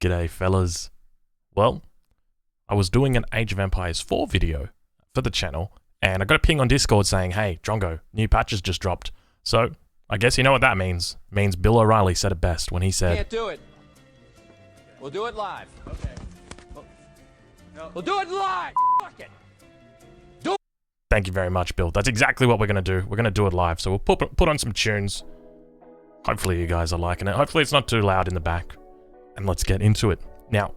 G'day fellas. Well, I was doing an Age of Empires 4 video for the channel, and I got a ping on Discord saying, hey, Drongo, new patches just dropped. So, I guess you know what that means. It means Bill O'Reilly said it best when he said, Can't do it. We'll do it live. Okay. We'll do it live. Fuck it. thank you very much, Bill. That's exactly what we're going to do. We're going to do it live. So we'll put on some tunes. Hopefully you guys are liking it. Hopefully it's not too loud in the back. And let's get into it. Now,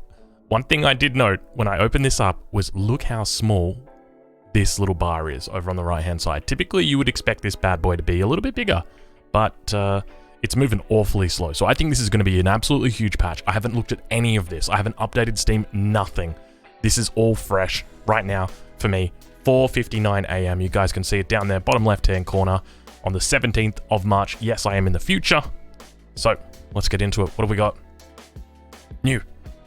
one thing I did note when I opened this up was look how small this little bar is over on the right-hand side. Typically, you would expect this bad boy to be a little bit bigger, but it's moving awfully slow. So I think this is going to be an absolutely huge patch. I haven't looked at any of this. I haven't updated Steam, nothing. This is all fresh right now for me. 4:59 a.m. You guys can see it down there, bottom left-hand corner on the 17th of March. Yes, I am in the future. So let's get into it. What have we got? New.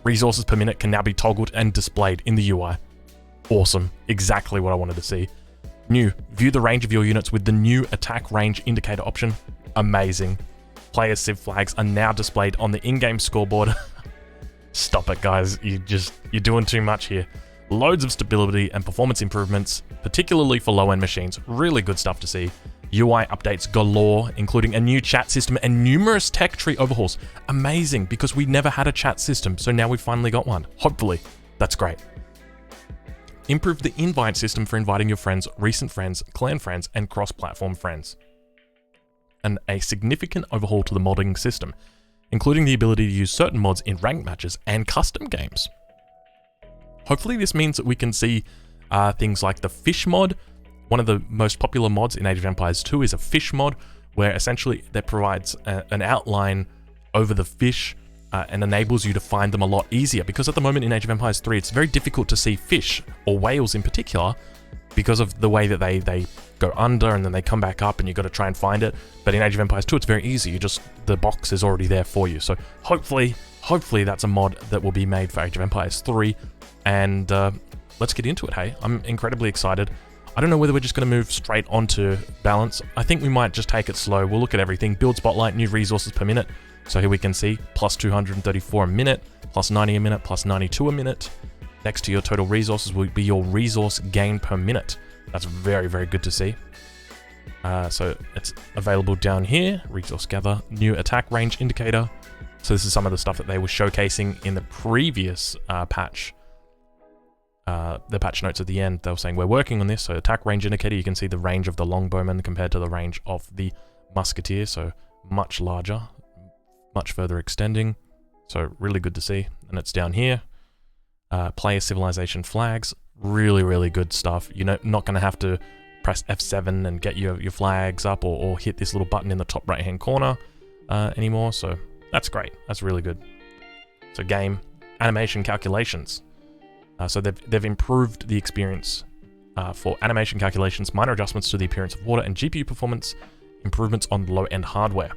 Resources per minute can now be toggled and displayed in the UI. Awesome. Exactly what I wanted to see. New. View the range of your units with the new attack range indicator option. Amazing. Player civ flags are now displayed on the in-game scoreboard. Stop it, guys. You're doing too much here. Loads of stability and performance improvements, particularly for low-end machines. Really good stuff to see. UI updates galore, including a new chat system and numerous tech tree overhauls. Amazing, because we never had a chat system, so now we've finally got one. Hopefully. That's great. Improve the invite system for inviting your friends, recent friends, clan friends, and cross-platform friends. And a significant overhaul to the modding system, including the ability to use certain mods in ranked matches and custom games. Hopefully this means that we can see things like the fish mod. One of the most popular mods in Age of Empires 2 is a fish mod, where essentially that provides an outline over the fish and enables you to find them a lot easier. Because at the moment in Age of Empires 3, it's very difficult to see fish, or whales in particular, because of the way that they go under and then they come back up and you've got to try and find it. But in Age of Empires 2, it's very easy. The box is already there for you. So hopefully that's a mod that will be made for Age of Empires 3. And let's get into it, hey? I'm incredibly excited. I don't know whether we're just going to move straight onto balance. I think we might just take it slow. We'll look at everything. Build spotlight, new resources per minute. So here we can see plus 234 a minute, plus 90 a minute, plus 92 a minute. Next to your total resources will be your resource gain per minute. That's very, very good to see. So it's available down here. Resource gather, new attack range indicator. So this is some of the stuff that they were showcasing in the previous patch. The patch notes at the end, they were saying we're working on this. So attack range indicator, you can see the range of the longbowman compared to the range of the musketeer. So much larger, much further extending. So really good to see. And it's down here. Player civilization flags, really, really good stuff. You're not going to have to press F7 and get your flags up or hit this little button in the top right hand corner anymore. So that's great. That's really good. So game animation calculations. So they've improved the experience for animation calculations, minor adjustments to the appearance of water and GPU performance, improvements on low-end hardware.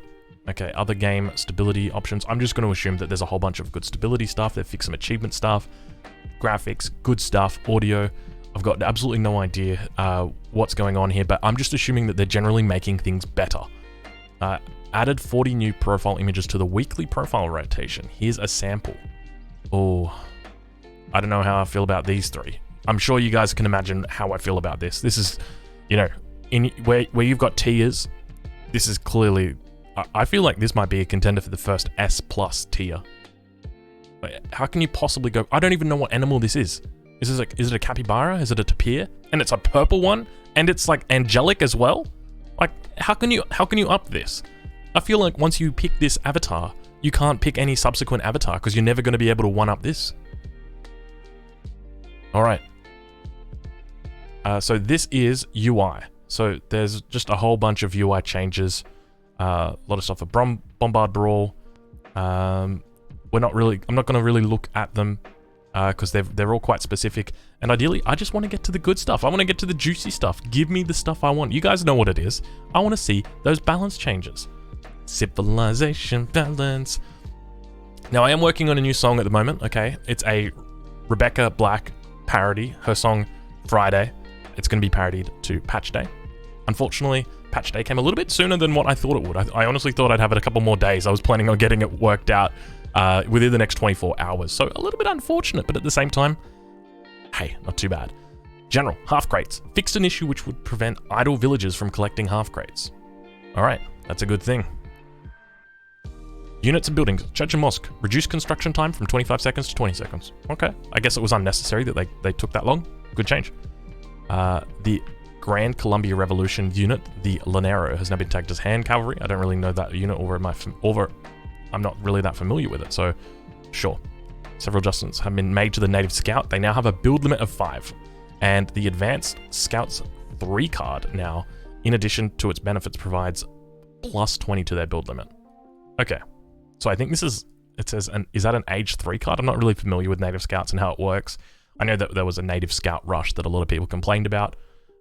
Okay, other game stability options. I'm just going to assume that there's a whole bunch of good stability stuff. They've fixed some achievement stuff, graphics, good stuff, audio. I've got absolutely no idea what's going on here, but I'm just assuming that they're generally making things better. Added 40 new profile images to the weekly profile rotation. Here's a sample. Oh, I don't know how I feel about these three. I'm sure you guys can imagine how I feel about this. This is, in where you've got tiers, this is clearly, I feel like this might be a contender for the first S+ tier. How can you possibly go, I don't even know what animal this is. Is it a capybara? Is it a tapir? And it's a purple one? And it's like angelic as well? Like, how can you up this? I feel like once you pick this avatar, you can't pick any subsequent avatar because you're never going to be able to one-up this. All right. So this is UI. So there's just a whole bunch of UI changes. A lot of stuff for Bombard Brawl. I'm not going to really look at them because they're all quite specific. And ideally, I just want to get to the good stuff. I want to get to the juicy stuff. Give me the stuff I want. You guys know what it is. I want to see those balance changes. Civilization balance. Now, I am working on a new song at the moment, okay? It's a Rebecca Black parody, her song Friday. It's going to be parodied to Patch Day. Unfortunately, Patch Day came a little bit sooner than what I thought it would. I honestly thought I'd have it a couple more days. I was planning on getting it worked out within the next 24 hours. So a little bit unfortunate, but at the same time, hey, not too bad. General, half crates. Fixed an issue which would prevent idle villagers from collecting half crates. Alright, that's a good thing. Units and buildings. Church and mosque. Reduced construction time from 25 seconds to 20 seconds. Okay, I guess it was unnecessary that they took that long. Good change. The Grand Columbia Revolution unit, the Lanero, has now been tagged as hand cavalry. I don't really know that unit, or I'm not really that familiar with it, so sure. Several adjustments have been made to the Native Scout. They now have a build limit of 5. And the Advanced Scouts 3 card now, in addition to its benefits, provides plus 20 to their build limit. Okay, so I think this is, it says, is that an age 3 card? I'm not really familiar with Native Scouts and how it works. I know that there was a Native Scout rush that a lot of people complained about.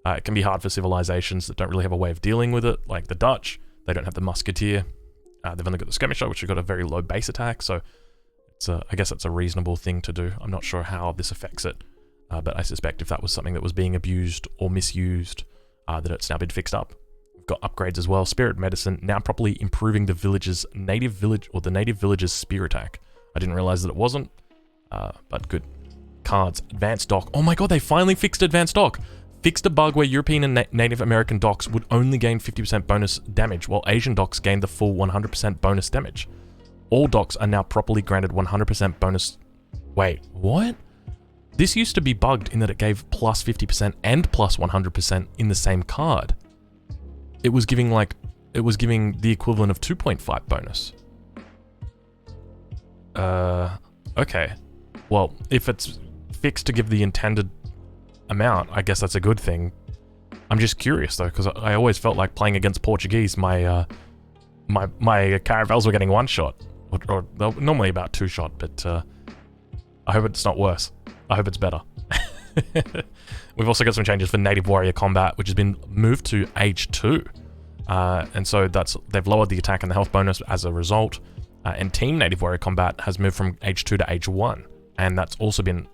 It can be hard for civilizations that don't really have a way of dealing with it, like the Dutch. They don't have the Musketeer. They've only got the Skirmisher, which has got a very low base attack, so it's I guess it's a reasonable thing to do. I'm not sure how this affects it, but I suspect if that was something that was being abused or misused, that it's now been fixed up. We've got upgrades as well. Spirit Medicine, now properly improving the native village's spear attack. I didn't realize that it wasn't, but good. Cards, Advanced Dock. Oh my god, they finally fixed Advanced Dock! Fixed a bug where European and Native American docks would only gain 50% bonus damage, while Asian docks gained the full 100% bonus damage. All docks are now properly granted 100% bonus... Wait, what? This used to be bugged in that it gave plus 50% and plus 100% in the same card. It was giving the equivalent of 2.5 bonus. Okay. Well, if it's fixed to give the intended amount, I guess that's a good thing. I'm just curious though, because I always felt like playing against Portuguese, my caravels were getting 1 shot, or normally about 2 shot, but I hope it's not worse. I hope it's better. We've also got some changes for Native Warrior Combat, which has been moved to Age 2. And so they've lowered the attack and the health bonus as a result. And Team Native Warrior Combat has moved from Age 2 to Age 1. And that's also been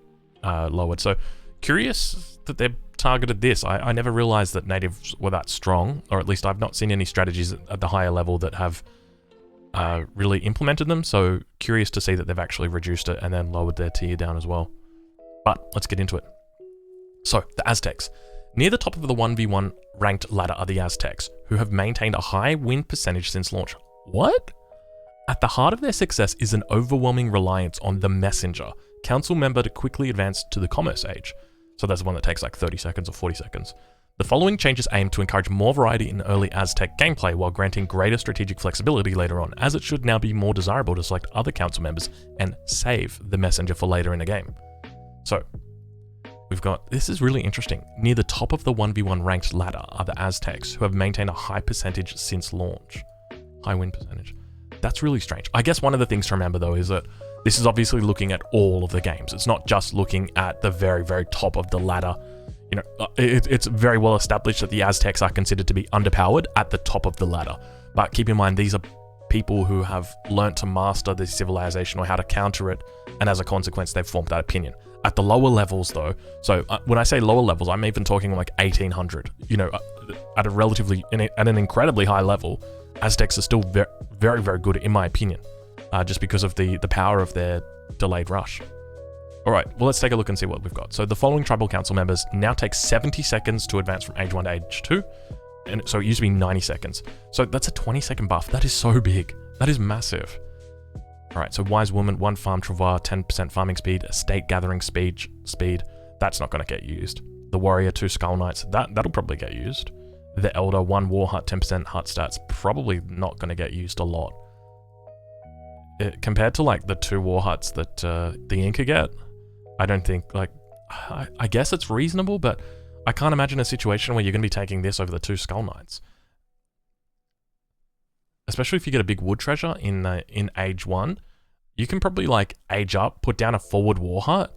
lowered. So curious that they've targeted this. I never realized that natives were that strong, or at least I've not seen any strategies at the higher level that have really implemented them. So curious to see that they've actually reduced it and then lowered their tier down as well. But let's get into it. So, the Aztecs. Near the top of the 1v1 ranked ladder are the Aztecs, who have maintained a high win percentage since launch. What? At the heart of their success is an overwhelming reliance on the Messenger, council member to quickly advance to the Commerce Age. So that's the one that takes like 30 seconds or 40 seconds. The following changes aim to encourage more variety in early Aztec gameplay while granting greater strategic flexibility later on, as it should now be more desirable to select other council members and save the Messenger for later in the game. So, we've got, this is really interesting. Near the top of the 1v1 ranked ladder are the Aztecs, who have maintained a high percentage since launch. High win percentage. That's really strange. I guess one of the things to remember though is that this is obviously looking at all of the games. It's not just looking at the very, very top of the ladder. You know, it's very well established that the Aztecs are considered to be underpowered at the top of the ladder. But keep in mind, these are people who have learnt to master the civilization or how to counter it, and as a consequence, they've formed that opinion. At the lower levels though, so when I say lower levels, I'm even talking like 1800, you know, at an incredibly high level, Aztecs are still very, very, very good in my opinion, just because of the power of their delayed rush. All right, well, let's take a look and see what we've got. So the following tribal council members now take 70 seconds to advance from Age 1 to Age 2. And so it used to be 90 seconds. So that's a 20-second buff. That is so big. That is massive. All right, so Wise Woman, 1 farm travail, 10% farming speed, estate gathering speed. That's not going to get used. The Warrior, 2 Skull Knights, that'll probably get used. The Elder, 1 War Hut, 10% hut stats, probably not going to get used a lot. Compared to like the 2 War Huts that the Inca get, I don't think, like, I guess it's reasonable, but I can't imagine a situation where you're going to be taking this over the 2 Skull Knights. Especially if you get a big wood treasure in Age 1, you can probably like age up, put down a forward War Hut,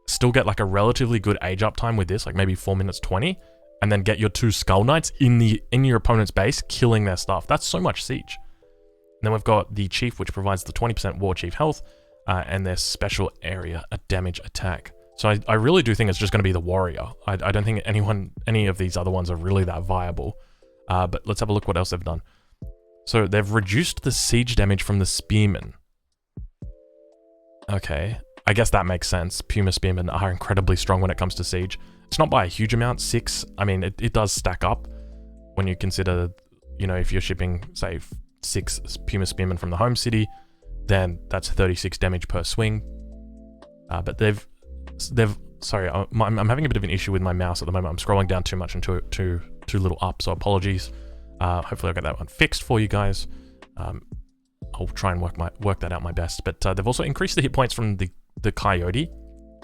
still get like a relatively good age up time with this, like maybe 4 minutes 20, and then get your 2 Skull Knights in your opponent's base, killing their stuff. That's so much siege. And then we've got the Chief, which provides the 20% War Chief health, and their special area, a damage attack. So I really do think it's just going to be the Warrior. I don't think any of these other ones are really that viable. But let's have a look what else they've done. So they've reduced the siege damage from the Spearmen. Okay, I guess that makes sense. Puma Spearmen are incredibly strong when it comes to siege. It's not by a huge amount, 6. I mean, it does stack up when you consider, you know, if you're shipping, say, 6 Puma Spearmen from the home city, then that's 36 damage per swing. But they've sorry, I'm having a bit of an issue with my mouse at the moment. I'm scrolling down too much and too little up, so apologies. Hopefully I'll get that one fixed for you guys. I'll try and work that out my best. But they've also increased the hit points from the Coyote.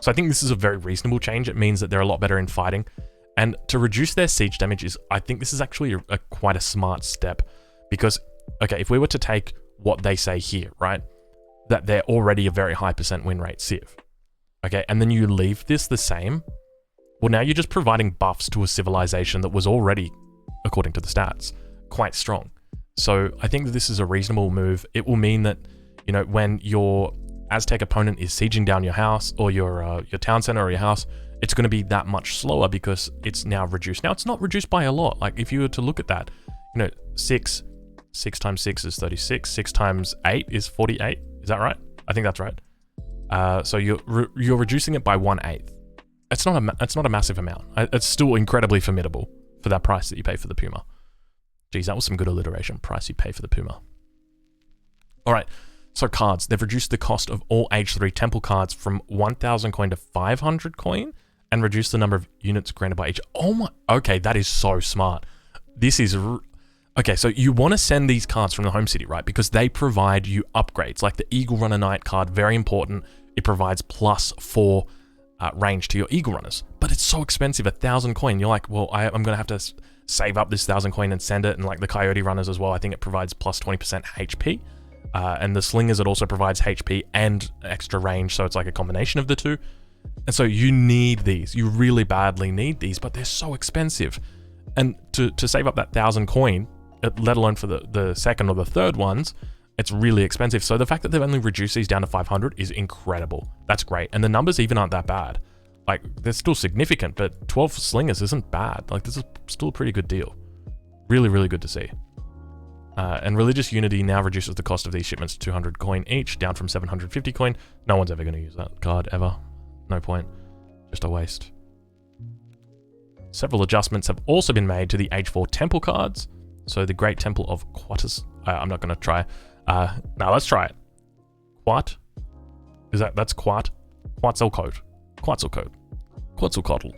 So I think this is a very reasonable change. It means that they're a lot better in fighting. And to reduce their siege damage I think this is actually quite a smart step. Because, okay, if we were to take what they say here, right? That they're already a very high % win rate civ. Okay, and then you leave this the same. Well, now you're just providing buffs to a civilization that was already, according to the stats, quite strong. So I think that this is a reasonable move. It will mean that, you know, when your Aztec opponent is sieging down your house or your town center or your house, it's going to be that much slower because it's now reduced. Now, it's not reduced by a lot. Like, if you were to look at that, you know, 6 times 6 is 36. 6 times 8 is 48. Is that right? I think that's right. So you're reducing it by 1/8. It's not a massive amount. It's still incredibly formidable for that price that you pay for the Puma. Geez, that was some good alliteration. Price you pay for the Puma. All right. So cards. They've reduced the cost of all H3 temple cards from 1,000 coin to 500 coin and reduced the number of units granted by each. Oh my. Okay, that is so smart. This is. Okay, so you want to send these cards from the home city, right? Because they provide you upgrades, like the Eagle Runner Knight card, very important. It provides +4 range to your Eagle Runners. But it's so expensive, 1,000 coin. You're like, well, I'm going to have to save up this 1,000 coin and send it. And like the Coyote Runners as well, I think it provides +20% HP. And the Slingers, it also provides HP and extra range, so it's like a combination of the two. And so you need these. You really badly need these, but they're so expensive. And to save up that 1,000 coin, let alone for the second or the third ones, it's really expensive. So the fact that they've only reduced these down to 500 is incredible. That's great. And the numbers even aren't that bad. Like, they're still significant, but 12 Slingers isn't bad. Like, this is still a pretty good deal. Really, really good to see. And Religious Unity now reduces the cost of these shipments to 200 coin each, down from 750 coin. No one's ever going to use that card, ever. No point. Just a waste. Several adjustments have also been made to the H4 temple cards. So the Great Temple of Quatus. I'm not going to try. Now let's try it. Quat? That's Quat? Quetzalcoatl. Quetzalcoatl. Quetzalcoatl.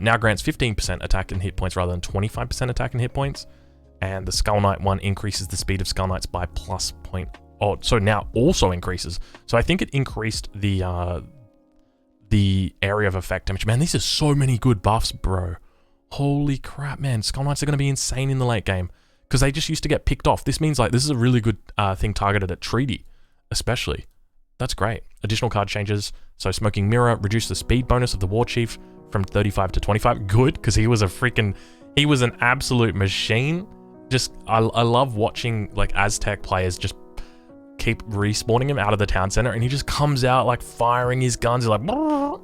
Now grants 15% attack and hit points rather than 25% attack and hit points. And the Skull Knight one increases the speed of Skull Knights by +0. Oh, so now also increases. So I think it increased the area of effect damage. Man, these are so many good buffs, bro. Holy crap, man. Skull Knights are going to be insane in the late game because they just used to get picked off. This means like this is a really good thing targeted at Treaty, especially. That's great. Additional card changes. So Smoking Mirror reduced the speed bonus of the War Chief from 35 to 25. Good, because he was an absolute machine. Just, I love watching like Aztec players just keep respawning him out of the town center and he just comes out like firing his guns. He's like, brrr.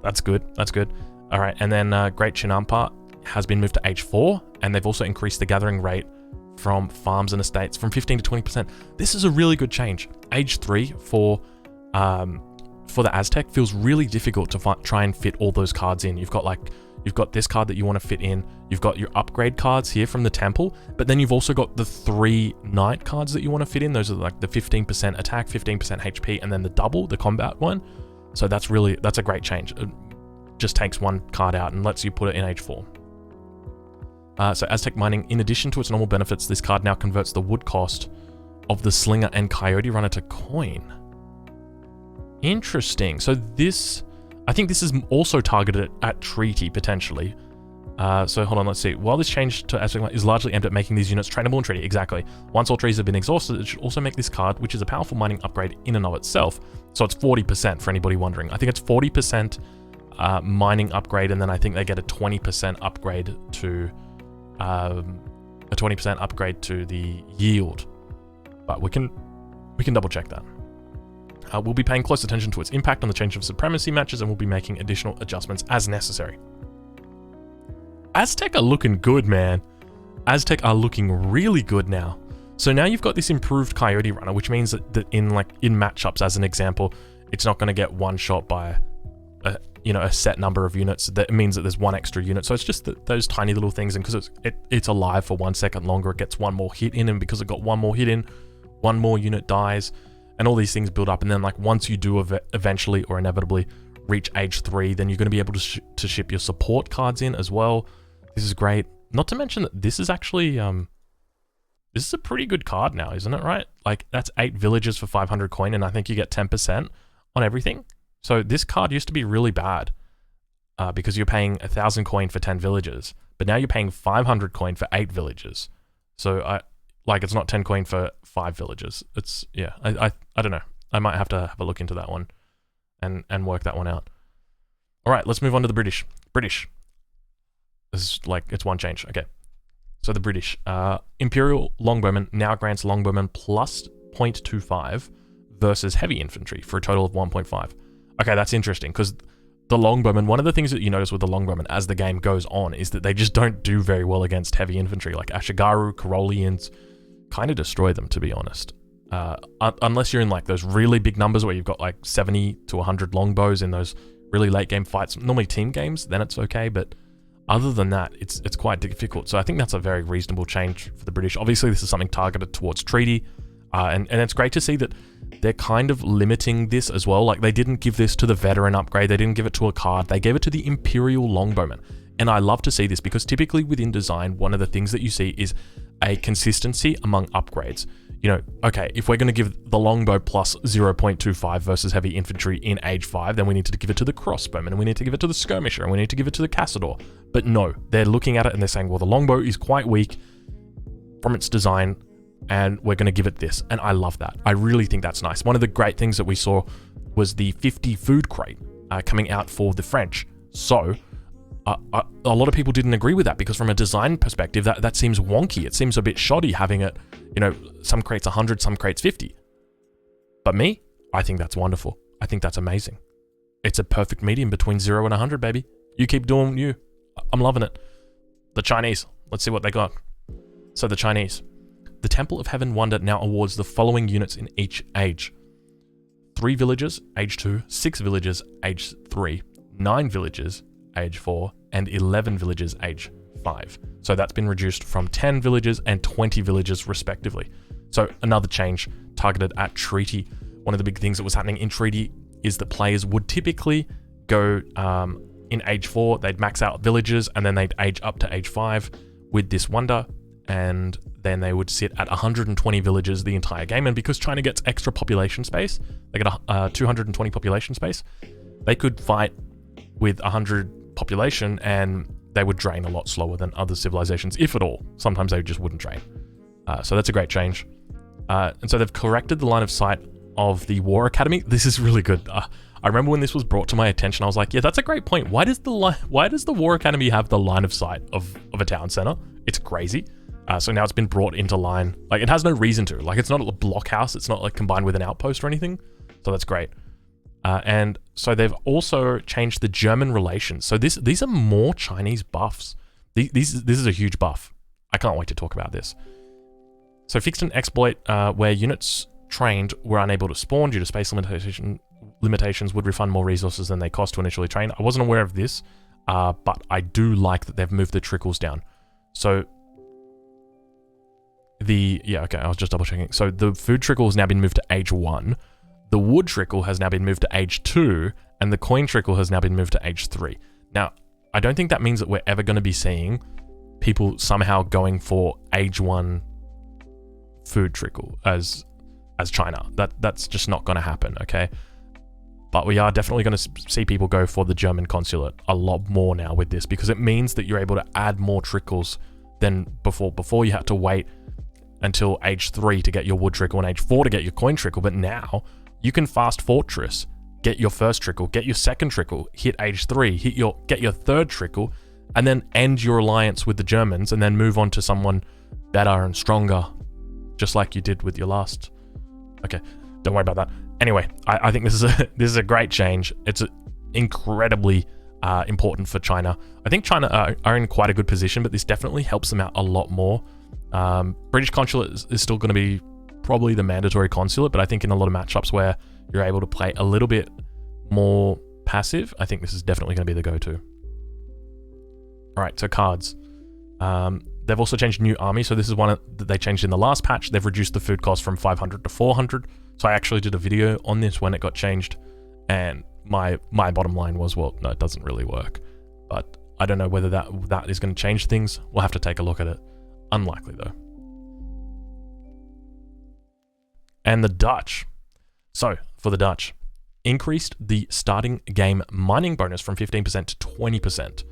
That's good. That's good. All right. And then Great Chinampa has been moved to H4 and they've also increased the gathering rate from farms and estates from 15 to 20%. This is a really good change. Age 3 for the Aztec feels really difficult to try and fit all those cards in. You've got this card that you want to fit in. You've got your upgrade cards here from the temple, but then you've also got the 3 knight cards that you want to fit in. Those are like the 15% attack, 15% HP, and then the double, the combat one. So that's a great change. It just takes one card out and lets you put it in H4. So Aztec Mining, in addition to its normal benefits, this card now converts the wood cost of the Slinger and Coyote Runner to coin. Interesting. So I think this is also targeted at Treaty, potentially. So hold on, let's see. While this change to Aztec is largely aimed at making these units trainable in Treaty, exactly. Once all trees have been exhausted, it should also make this card, which is a powerful mining upgrade in and of itself. So it's 40% for anybody wondering. I think it's 40% mining upgrade, and then I think they get a 20% upgrade to the yield. But we can double check that. We'll be paying close attention to its impact on the change of supremacy matches, and we'll be making additional adjustments as necessary. Aztec are looking good, man. Aztec are looking really good now. So now you've got this improved Coyote Runner, which means that in matchups, as an example, it's not going to get one shot by a set number of units. That means that there's one extra unit. So it's just those tiny little things, and because it's alive for 1 second longer, it gets one more hit in, and because it got one more hit in, one more unit dies, and all these things build up. And then like once you do eventually or inevitably reach age 3, then you're going to be able to ship your support cards in as well. This is great. Not to mention that this is actually this is a pretty good card now, isn't it? Right? Like that's 8 villages for 500 coin, and I think you get 10% on everything. So this card used to be really bad because you're paying 1,000 coin for 10 villages, but now you're paying 500 coin for 8 villages. So it's not 10 coin for 5 villages. It's, yeah, I don't know. I might have to have a look into that one and work that one out. All right, let's move on to the British. British. This is like, it's one change. Okay. So the British. Imperial Longbowman now grants Longbowman plus 0.25 versus heavy infantry for a total of 1.5. Okay, that's interesting, because the Longbowmen, one of the things that you notice with the Longbowmen as the game goes on is that they just don't do very well against heavy infantry. Like Ashigaru, Karolians kind of destroy them, to be honest. Unless you're in like those really big numbers where you've got like 70 to 100 longbows in those really late game fights, normally team games, then it's okay, but other than that, it's quite difficult. So I think that's a very reasonable change for the British. Obviously, this is something targeted towards treaty, and it's great to see that they're kind of limiting this as well. Like they didn't give this to the veteran upgrade, they didn't give it to a card, they gave it to the Imperial Longbowman. And I love to see this because typically within design, one of the things that you see is a consistency among upgrades. You know, okay, if we're going to give the longbow plus 0.25 versus heavy infantry in age 5, then we need to give it to the crossbowman, and we need to give it to the skirmisher, and we need to give it to the Cazador. But no, they're looking at it and they're saying, well, the longbow is quite weak from its design, and we're going to give it this. And I love that. I really think that's nice. One of the great things that we saw was the 50 food crate coming out for the French. So a lot of people didn't agree with that because from a design perspective, that seems wonky. It seems a bit shoddy having it, you know, some crates 100, some crates 50. But me, I think that's wonderful. I think that's amazing. It's a perfect medium between 0 and 100, baby. You keep doing you. I'm loving it. The Chinese. Let's see what they got. So the Chinese. The Temple of Heaven Wonder now awards the following units in each age. 3 villages, age 2, 6 villages, age 3, 9 villages, age 4, and 11 villages, age 5. So that's been reduced from 10 villages and 20 villages respectively. So another change targeted at treaty. One of the big things that was happening in treaty is that players would typically go in age 4, they'd max out villages, and then they'd age up to age 5 with this wonder, and then they would sit at 120 villages the entire game. And because China gets extra population space, they get a 220 population space, they could fight with 100 population and they would drain a lot slower than other civilizations, if at all. Sometimes they just wouldn't drain. So that's a great change. And so they've corrected the line of sight of the War Academy. This is really good. I remember when this was brought to my attention, I was like, yeah, that's a great point. Why does the War Academy have the line of sight of a town center? It's crazy. So now it's been brought into line. Like, it has no reason to. Like, it's not a blockhouse. It's not like combined with an outpost or anything. So that's great. And so they've also changed the German relations. So these are more Chinese buffs. This is a huge buff. I can't wait to talk about this. So fixed an exploit where units trained were unable to spawn due to space limitations would refund more resources than they cost to initially train. I wasn't aware of this, but I do like that they've moved the trickles down. So I was just double checking. So the food trickle has now been moved to age 1. The wood trickle has now been moved to age 2, and the coin trickle has now been moved to age 3. Now, I don't think that means that we're ever going to be seeing people somehow going for age 1 food trickle as China. That's just not going to happen, okay? But we are definitely going to see people go for the German consulate a lot more now with this, because it means that you're able to add more trickles than before. Before you had to wait until age 3 to get your wood trickle and age 4 to get your coin trickle, but now you can fast fortress, get your first trickle, get your second trickle, hit age 3, get your third trickle, and then end your alliance with the Germans and then move on to someone better and stronger, just like you did with your last. Okay, don't worry about that. Anyway, I think this is a great change. It's incredibly important for China. I think China are in quite a good position, but this definitely helps them out a lot more. British consulate is still going to be probably the mandatory consulate, but I think in a lot of matchups where you're able to play a little bit more passive, I think this is definitely going to be the go-to. Alright, so cards. They've also changed new army, so this is one that they changed in the last patch. They've reduced the food cost from 500 to 400. So I actually did a video on this when it got changed, and my bottom line was, well, no, it doesn't really work. But I don't know whether that is going to change things. We'll have to take a look at it. Unlikely, though. And the Dutch. So, for the Dutch, increased the starting game mining bonus from 15% to 20%.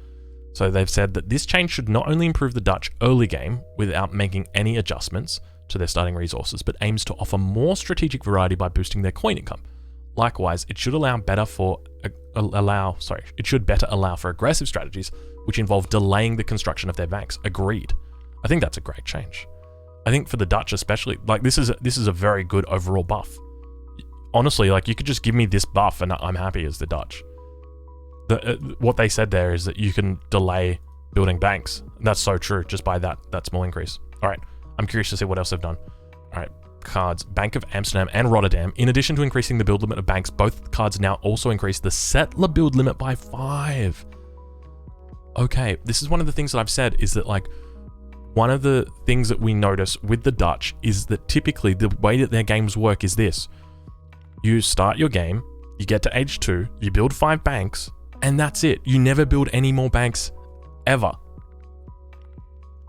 So they've said that this change should not only improve the Dutch early game without making any adjustments to their starting resources, but aims to offer more strategic variety by boosting their coin income. Likewise, it should better allow for aggressive strategies, which involve delaying the construction of their banks. Agreed. I think that's a great change. I think for the Dutch especially, like this is a very good overall buff. Honestly, like you could just give me this buff and I'm happy as the Dutch. What they said there is that you can delay building banks. And that's so true, just by that small increase. All right, I'm curious to see what else they've done. All right, cards, Bank of Amsterdam and Rotterdam. In addition to increasing the build limit of banks, both cards now also increase the settler build limit by 5. Okay, this is one of the things that I've said is that like, one of the things that we notice with the Dutch is that typically the way that their games work is this. You start your game, you get to age 2, you build 5 banks, and that's it. You never build any more banks ever.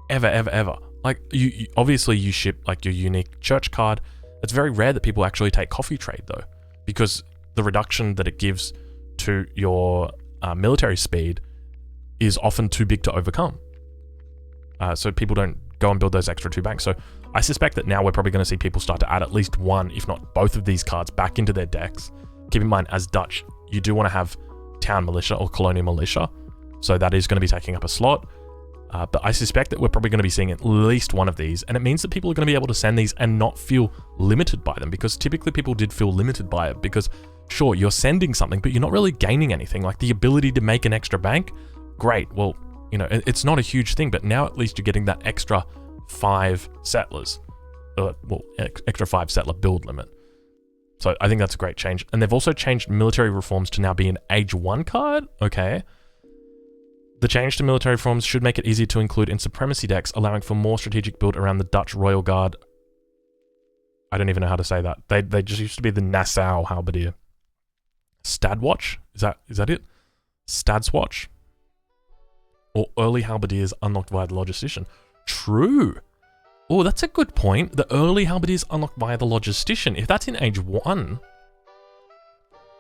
Ever. Like, you obviously you ship like your unique church card. It's very rare that people actually take coffee trade though, because the reduction that it gives to your military speed is often too big to overcome. So people don't go and build those extra 2 banks. So I suspect that now we're probably going to see people start to add at least one, if not both of these cards back into their decks. Keep in mind, as Dutch, you do want to have town militia or colonial militia. So that is going to be taking up a slot. But I suspect that we're probably going to be seeing at least one of these. And it means that people are going to be able to send these and not feel limited by them, because typically people did feel limited by it because sure, you're sending something, but you're not really gaining anything. Like the ability to make an extra bank, great. Well, you know, it's not a huge thing, but now at least you're getting that extra 5 settlers. Extra 5 settler build limit. So I think that's a great change. And they've also changed military reforms to now be an age 1 card. Okay. The change to military reforms should make it easier to include in supremacy decks, allowing for more strategic build around the Dutch Royal Guard. I don't even know how to say that. They just used to be the Nassau Halberdier. Stadwatch? Is that it? Stadswatch? Or early halberdiers unlocked via the logistician. True. Oh, that's a good point. The early halberdiers unlocked via the logistician. If that's in age 1,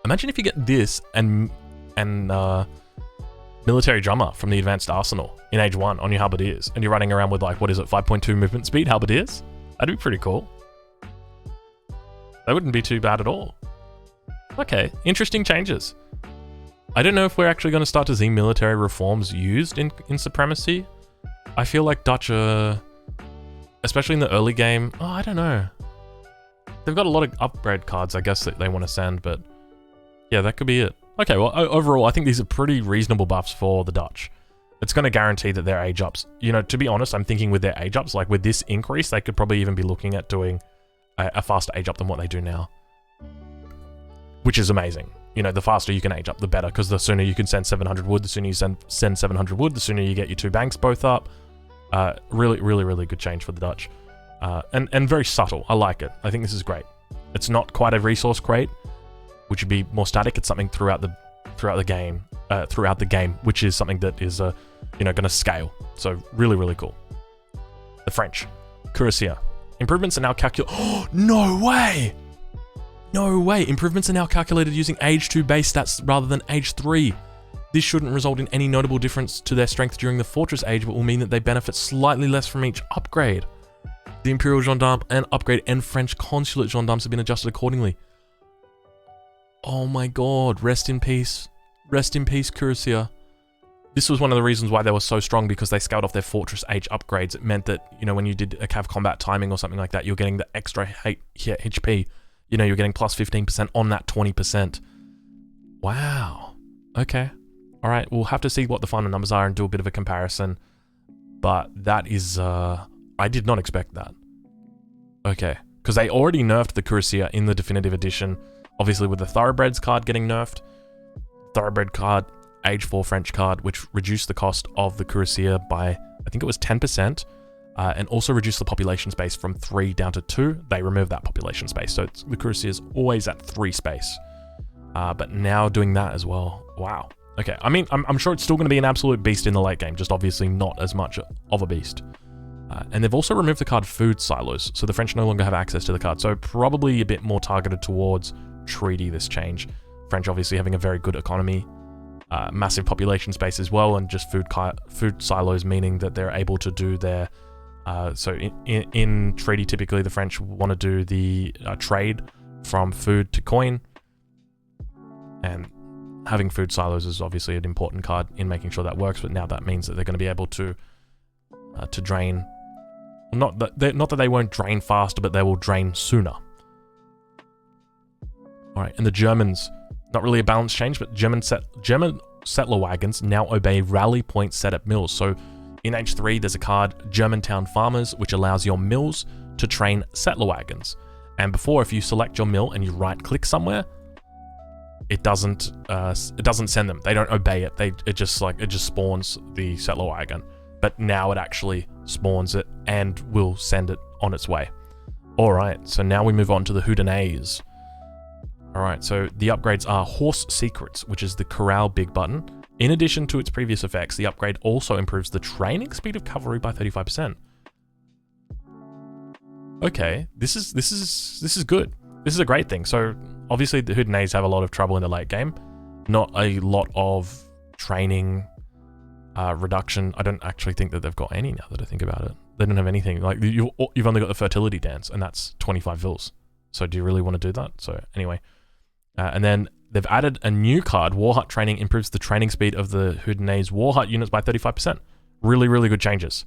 imagine if you get this and military drummer from the advanced arsenal in age 1 on your halberdiers, and you're running around with like, what is it, 5.2 movement speed halberdiers? That'd be pretty cool. That wouldn't be too bad at all. Okay, interesting changes. I don't know if we're actually going to start to see military reforms used in Supremacy. I feel like Dutch are, especially in the early game, I don't know. They've got a lot of upgrade cards, I guess, that they want to send, but yeah, that could be it. Okay, well, overall, I think these are pretty reasonable buffs for the Dutch. It's going to guarantee that their age ups, you know, to be honest, I'm thinking with their age ups, like with this increase, they could probably even be looking at doing a faster age up than what they do now. Which is amazing. You know, the faster you can age up, the better, because the sooner you can send 700 wood, the sooner you send 700 wood, the sooner you get your 2 banks both up. Really good change for the Dutch. And very subtle. I like it. I think this is great. It's not quite a resource crate, which would be more static. It's something throughout the game, which is something that is, you know, going to scale. So really cool. The French. Cuirassier. Improvements are now calculated. Oh, no way! No way! Improvements are now calculated using age 2 base stats rather than age 3. This shouldn't result in any notable difference to their strength during the Fortress age, but will mean that they benefit slightly less from each upgrade. The Imperial Gendarme and upgrade and French Consulate Gendarmes have been adjusted accordingly. Oh my god, rest in peace. Rest in peace, Cuirassier. This was one of the reasons why they were so strong, because they scaled off their Fortress age upgrades. It meant that, you know, when you did a cav combat timing or something like that, you're getting the extra HP. You know, you're getting plus 15% on that 20%. Wow. Okay. All right. We'll have to see what the final numbers are and do a bit of a comparison. But that is, I did not expect that. Okay. Because they already nerfed the Cuirassier in the Definitive Edition. Obviously with the Thoroughbreds card getting nerfed, Thoroughbred card, Age 4 French card, which reduced the cost of the Cuirassier by, I think it was 10%, and also reduced the population space from 3 down to 2. They removed that population space, so the Cuirassier is always at 3 space. But now doing that as well, wow. Okay, I mean, I'm sure it's still going to be an absolute beast in the late game, just obviously not as much of a beast. And they've also removed the card Food Silos, so the French no longer have access to the card, so probably a bit more targeted towards treaty, this change. French obviously having a very good economy, massive population space as well, and just food silos, meaning that they're able to do their... so in treaty, typically the French want to do the trade from food to coin, and having food silos is obviously an important card in making sure that works, but now that means that they're going to be able to drain... Not that they won't drain faster, but they will drain sooner. Alright, and the Germans, not really a balance change, but German settler wagons now obey rally point setup mills. So in H3, there's a card, Germantown Farmers, which allows your mills to train settler wagons. And before, if you select your mill and you right-click somewhere, it doesn't send them. They don't obey it. It just spawns the settler wagon. But now it actually spawns it and will send it on its way. Alright, so now we move on to the Houdinaise. Alright, so the upgrades are Horse Secrets, which is the Corral Big button. In addition to its previous effects, the upgrade also improves the training speed of cavalry by 35%. Okay, this is good. This is a great thing. So obviously the Houdinaise have a lot of trouble in the late game. Not a lot of training reduction. I don't actually think that they've got any now that I think about it. They don't have anything. Like you've only got the fertility dance, and that's 25 vils. So do you really want to do that? So anyway, and then they've added a new card. War Hut Training improves the training speed of the Houdinaise War Hut units by 35%. Really, really good changes.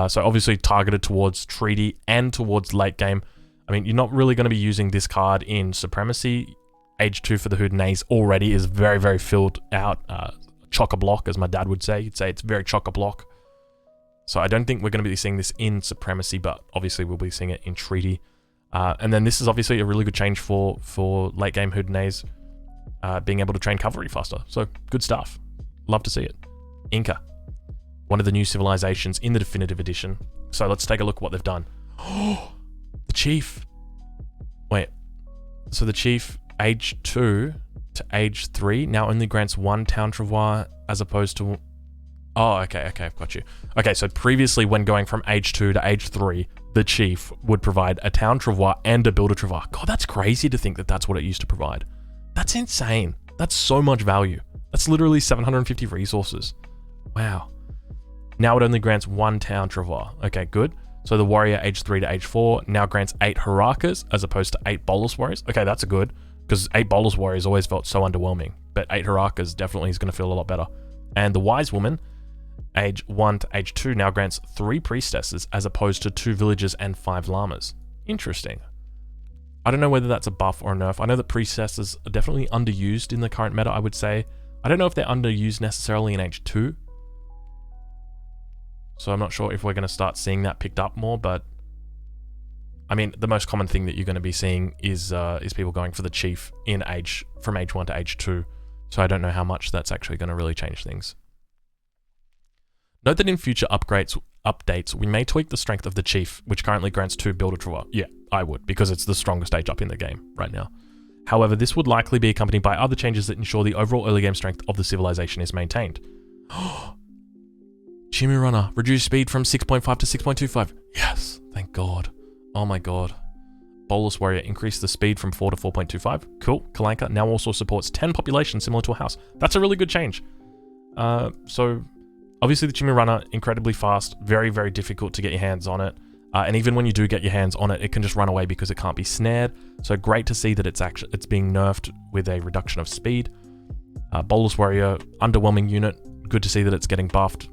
So obviously targeted towards treaty and towards late game. I mean, you're not really going to be using this card in Supremacy. Age 2 for the Houdinaise already is very, very filled out. Chock-a-block, as my dad would say. He'd say it's very chock-a-block. So I don't think we're going to be seeing this in Supremacy, but obviously we'll be seeing it in Treaty. And then this is obviously a really good change for late game Houdinaise, being able to train cavalry faster. So good stuff. Love to see it. Inca, one of the new civilizations in the Definitive Edition. So let's take a look at what they've done. Oh, the Chief. Wait. So the Chief, Age 2 to Age 3 now only grants 1 town travois as opposed to... Oh, okay, I've got you. Okay, so previously when going from Age 2 to Age 3, the Chief would provide a town travois and a builder travois. God, that's crazy to think that that's what it used to provide. That's insane. That's so much value. That's literally 750 resources. Wow. Now it only grants 1 town travois. Okay, good. So the warrior Age 3 to Age 4 now grants 8 Harakas as opposed to 8 Bolus warriors. Okay, that's a good, because 8 Bolus warriors always felt so underwhelming, but 8 Harakas definitely is going to feel a lot better. And the Wise Woman, Age 1 to Age 2 now grants 3 priestesses as opposed to 2 villagers and 5 llamas. Interesting. I don't know whether that's a buff or a nerf. I know that priestesses are definitely underused in the current meta, I would say. I don't know if they're underused necessarily in Age 2. So I'm not sure if we're going to start seeing that picked up more, but I mean, the most common thing that you're going to be seeing is people going for the Chief in from Age 1 to Age 2. So I don't know how much that's actually going to really change things. Note that in future updates, we may tweak the strength of the Chief, which currently grants 2 Builder Travois. Yeah, I would, because it's the strongest stage up in the game right now. However, this would likely be accompanied by other changes that ensure the overall early game strength of the civilization is maintained. Chimera Runner, reduced speed from 6.5 to 6.25. Yes, thank God. Oh my God. Bolus Warrior increased the speed from 4 to 4.25. Cool. Kalanka now also supports 10 population similar to a house. That's a really good change. So obviously the Chimera Runner, incredibly fast, very, very difficult to get your hands on it. And even when you do get your hands on it, it can just run away because it can't be snared. So great to see that it's being nerfed with a reduction of speed. Bolus Warrior, underwhelming unit. Good to see that it's getting buffed.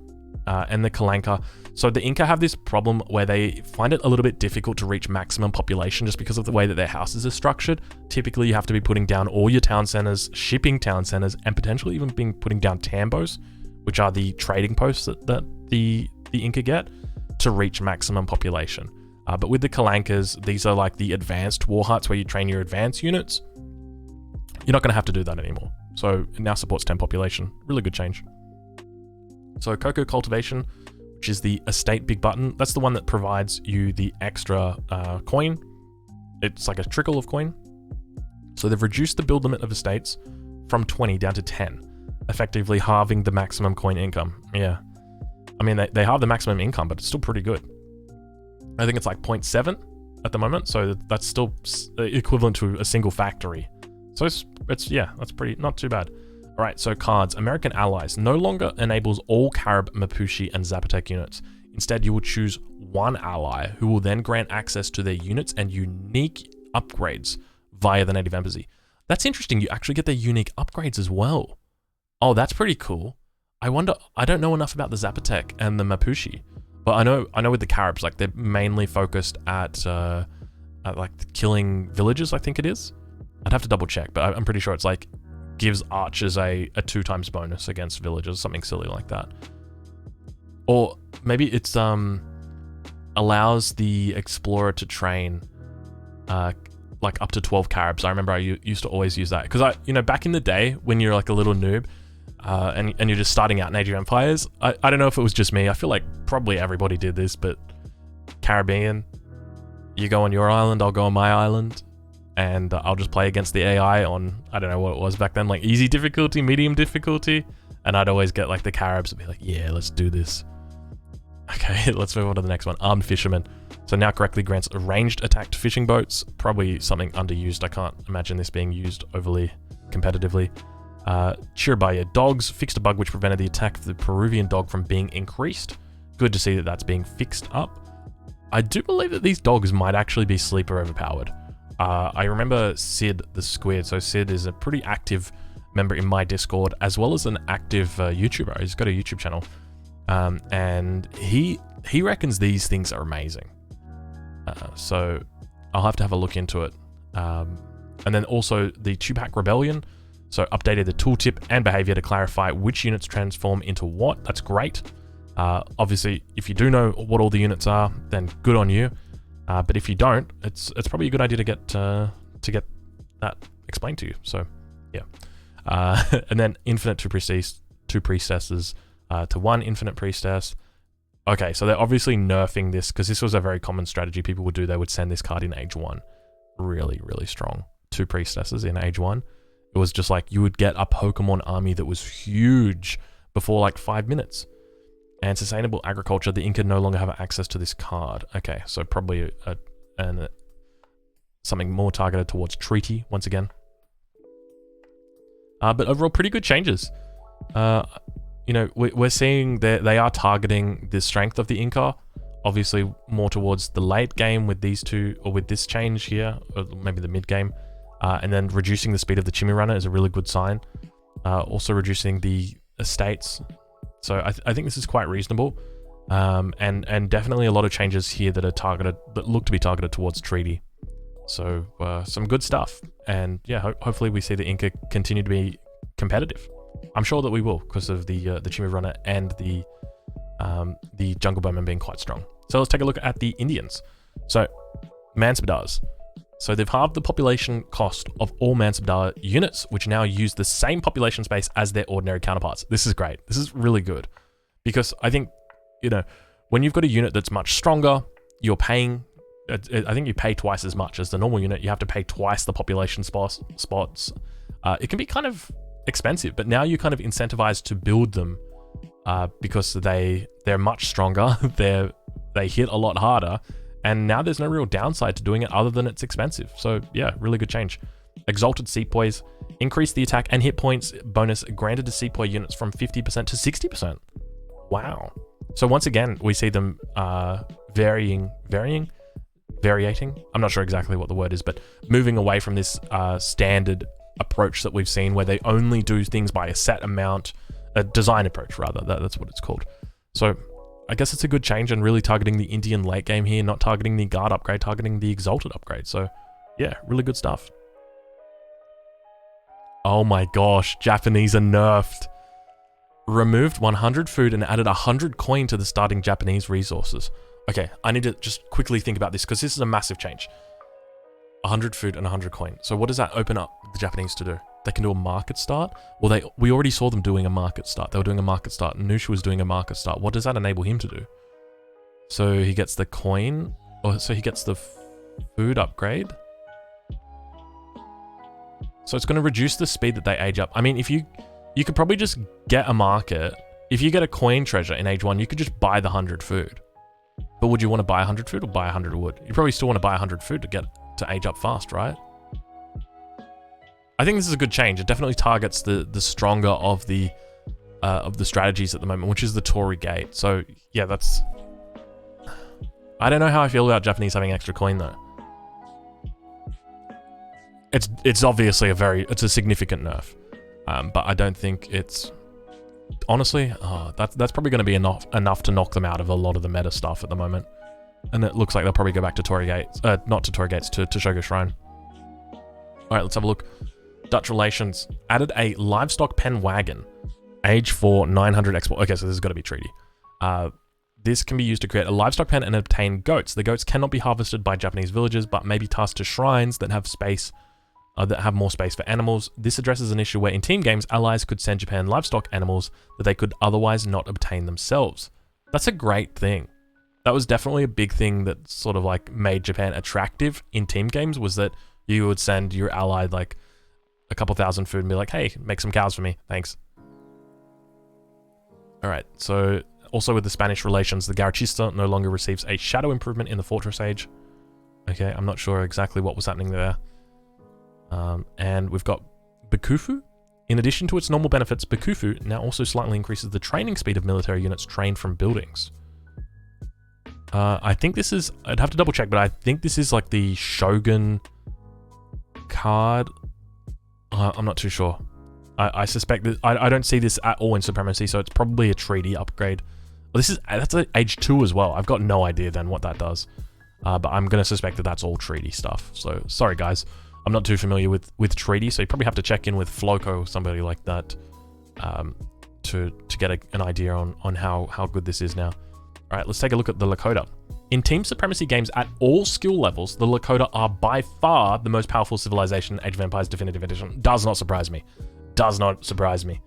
And the Kalanka. So the Inca have this problem where they find it a little bit difficult to reach maximum population just because of the way that their houses are structured. Typically, you have to be putting down all your town centers, shipping town centers, and potentially even putting down tambos, which are the trading posts that the Inca get to reach maximum population. But with the Kalankas, these are like the advanced war huts where you train your advanced units. You're not going to have to do that anymore. So it now supports 10 population. Really good change. So cocoa cultivation, which is the estate big button, that's the one that provides you the extra coin. It's like a trickle of coin. So they've reduced the build limit of estates from 20 down to 10, effectively halving the maximum coin income. Yeah. I mean, they halve the maximum income, but it's still pretty good. I think it's like 0.7 at the moment, so that's still equivalent to a single factory. So it's yeah, that's pretty, not too bad. All right, so cards. American Allies no longer enables all Carib, Mapuche, and Zapotec units. Instead, you will choose one ally who will then grant access to their units and unique upgrades via the native embassy. That's interesting. You actually get their unique upgrades as well. Oh, that's pretty cool. I wonder, I don't know enough about the Zapotec and the Mapuche, but I know with the Caribs, like they're mainly focused at like killing villages, I think it is. I'd have to double check, but I'm pretty sure it's like gives archers a 2x bonus against villagers, something silly like that. Or maybe it's allows the explorer to train like up to 12 Caribs. I remember I used to always use that because back in the day when you're like a little noob and you're just starting out in Age of Empires, I don't know if it was just me. I feel like probably everybody did this, but Caribbean, you go on your island, I'll go on my island, and I'll just play against the AI on, I don't know what it was back then, like easy difficulty, medium difficulty, and I'd always get like the Caribs and be like, yeah, let's do this. Okay, let's move on to the next one. Armed Fisherman. So now correctly grants ranged attack to fishing boats. Probably something underused. I can't imagine this being used overly competitively. Chiribaya Dogs. Fixed a bug which prevented the attack of the Peruvian dog from being increased. Good to see that that's being fixed up. I do believe that these dogs might actually be sleeper overpowered. I remember Sid the Squid. So Sid is a pretty active member in my Discord, as well as an active YouTuber. He's got a YouTube channel. And he reckons these things are amazing. So I'll have to have a look into it. And then also the Tupac Rebellion. So updated the tooltip and behavior to clarify which units transform into what. That's great. Obviously, if you do know what all the units are, then good on you. But if you don't, it's probably a good idea to get that explained to you. So yeah. And then infinite two priestesses to one infinite priestess. Okay, so they're obviously nerfing this because this was a very common strategy people would do. They would send this card in Age 1. Really, really strong. 2 priestesses in Age 1. It was just like you would get a Pokemon army that was huge before like 5 minutes. And sustainable agriculture, the Inca no longer have access to this card. Okay, so probably something more targeted towards treaty once again. But overall, pretty good changes. We're seeing that they are targeting the strength of the Inca, obviously more towards the late game with these two, or with this change here, or maybe the mid game, and then reducing the speed of the Chimirunner is a really good sign. Also reducing the estates, so I think this is quite reasonable, and definitely a lot of changes here that look to be targeted towards treaty. So some good stuff, and yeah, hopefully we see the Inca continue to be competitive. I'm sure that we will because of the Chimirunner and the Jungle Bowman being quite strong. So let's take a look at the Indians. So Mansabdars. So they've halved the population cost of all Mansabdar units, which now use the same population space as their ordinary counterparts. This is great. This is really good because I think, when you've got a unit that's much stronger, you're paying, I think you pay twice as much as the normal unit. You have to pay twice the population spots. It can be kind of expensive, but now you're kind of incentivized to build them because they're much stronger. They hit a lot harder. And now there's no real downside to doing it other than it's expensive. So yeah, really good change. Exalted Sepoys. Increase the attack and hit points bonus granted to Sepoy units from 50% to 60%. Wow. So once again, we see them variating. I'm not sure exactly what the word is, but moving away from this standard approach that we've seen where they only do things by a set amount, a design approach rather, that's what it's called. So I guess it's a good change and really targeting the Indian late game here, not targeting the guard upgrade, targeting the exalted upgrade. So yeah, really good stuff. Oh my gosh, Japanese are nerfed. Removed 100 food and added 100 coin to the starting Japanese resources. Okay, I need to just quickly think about this because this is a massive change. 100 food and 100 coin. So what does that open up the Japanese to do? They can do a market start. Well, we already saw them doing a market start. They were doing a market start. Nusha was doing a market start. What does that enable him to do? So he gets the coin, or so he gets the food upgrade. So it's going to reduce the speed that they age up. I mean, if you could probably just get a market. If you get a coin treasure in age 1, you could just buy the 100 food. But would you want to buy 100 food or buy 100 wood? You probably still want to buy 100 food to get to age up fast, right? I think this is a good change. It definitely targets the stronger of the strategies at the moment, which is the Torii Gate. So yeah, that's. I don't know how I feel about Japanese having extra coin though. It's obviously it's a significant nerf, but I don't think it's. Honestly, that's probably going to be enough to knock them out of a lot of the meta stuff at the moment. And it looks like they'll probably go back to Torii Gates. Not to Torii Gates, to Shogo Shrine. Alright, let's have a look. Dutch relations. Added a livestock pen wagon. Age 4, 900 export. Okay, so this has got to be treaty. This can be used to create a livestock pen and obtain goats. The goats cannot be harvested by Japanese villagers, but may be tasked to shrines that have space. That have more space for animals. This addresses an issue where in team games, allies could send Japan livestock animals that they could otherwise not obtain themselves. That's a great thing. That was definitely a big thing that sort of like made Japan attractive in team games, was that you would send your allied like a couple thousand food and be like, hey, make some cows for me, thanks. All right, so also with the Spanish relations, the Garachista no longer receives a shadow improvement in the Fortress Age. Okay, I'm not sure exactly what was happening there. And we've got Bakufu. In addition to its normal benefits, Bakufu now also slightly increases the training speed of military units trained from buildings. I think this is, I'd have to double check, but I think this is like the Shogun card. I'm not too sure. I suspect that I don't see this at all in Supremacy, so it's probably a treaty upgrade. Well, that's a age 2 as well. I've got no idea then what that does. But I'm going to suspect that that's all treaty stuff. So sorry guys. I'm not too familiar with treaty, so you probably have to check in with Floco or somebody like that to get an idea on how good this is now. All right, let's take a look at the Lakota. In Team Supremacy games at all skill levels, the Lakota are by far the most powerful civilization in Age of Empires Definitive Edition. Does not surprise me. Does not surprise me.